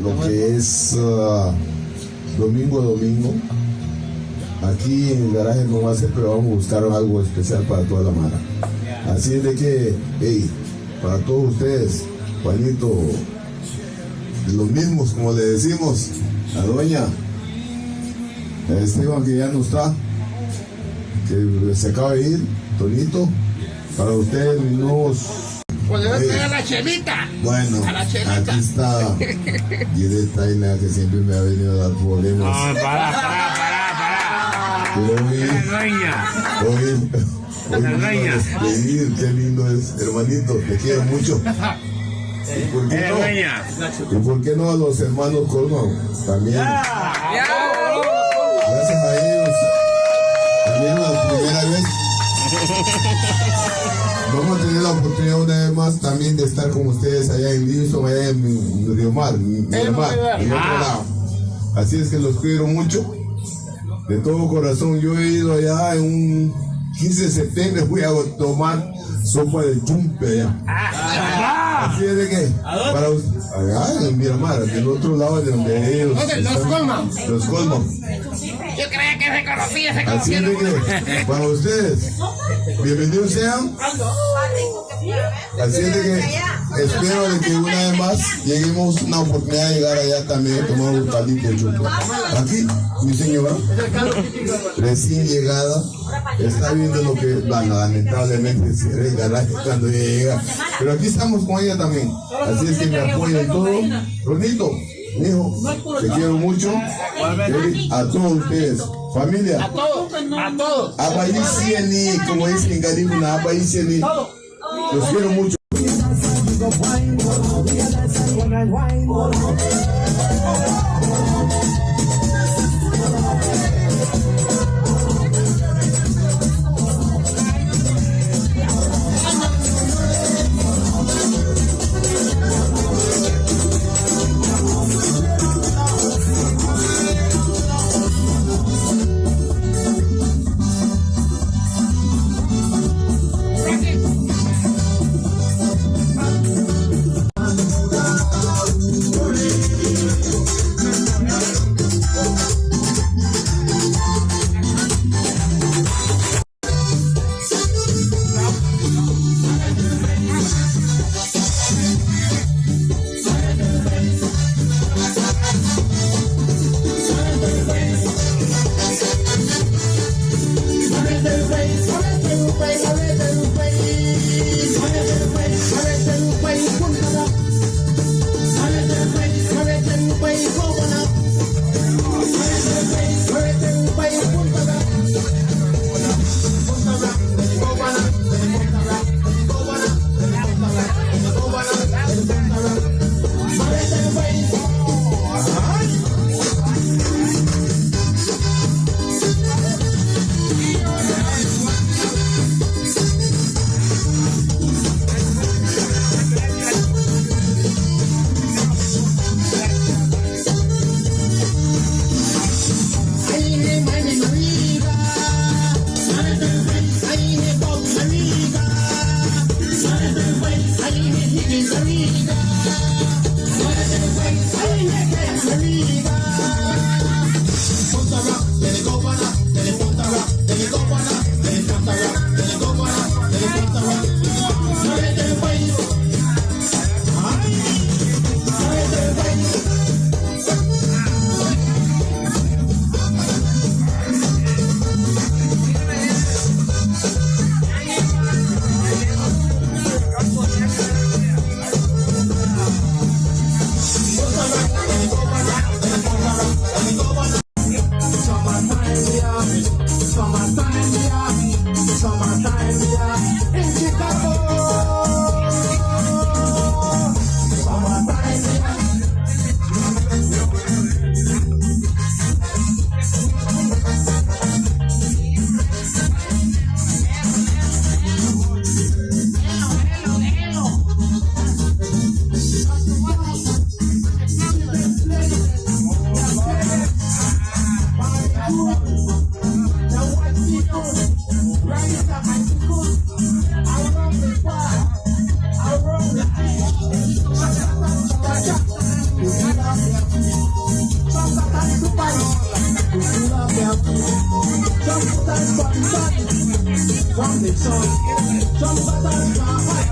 lo que es domingo a domingo. Aquí en el garaje no va a ser, pero vamos a buscar algo especial para toda la mara. Así es de que, hey, para todos ustedes, Juanito, los mismos, como le decimos a doña Esteban, que ya no está, que se acaba de ir, Tonito, para ustedes, mis nuevos. Pues debe tener a la chelita. Bueno, a la chelita. Aquí está Guidet Taina, que siempre me ha venido a dar problemas. No, para. Pero hoy, dueña. despedir, qué lindo es, hermanito, te quiero mucho. ¿Y por qué no? ¿Y por qué no a los hermanos Colman? También. Gracias a ellos. También la primera vez. Vamos a tener la oportunidad una vez más también de estar con ustedes allá en Livingston, allá en Río Mar, Miramar, en otro lado. Así es que los quiero mucho. De todo corazón, yo he ido allá en un 15 de septiembre, fui a tomar sopa de chumpe allá. Así es de que, para allá en Miramar, del otro lado de donde ellos. Los Colman. Los Colman. Yo creía que se conocía, Así es de que, para ustedes, bienvenidos sean. Así es de que espero de que una vez más lleguemos una oportunidad de llegar allá también a tomar un caldito de chumpe. Aquí, mi señora, recién llegada, está viendo lo que, bueno, lamentablemente se regala cuando llega. Pero aquí estamos con ella también. Así es que me apoya en todo. Ronito, hijo, te quiero mucho. A todos ustedes. Familia. A todos. Abayisieni, como dicen en Galípuna, Abayisieni. Los quiero mucho. From the sun, some battles are high.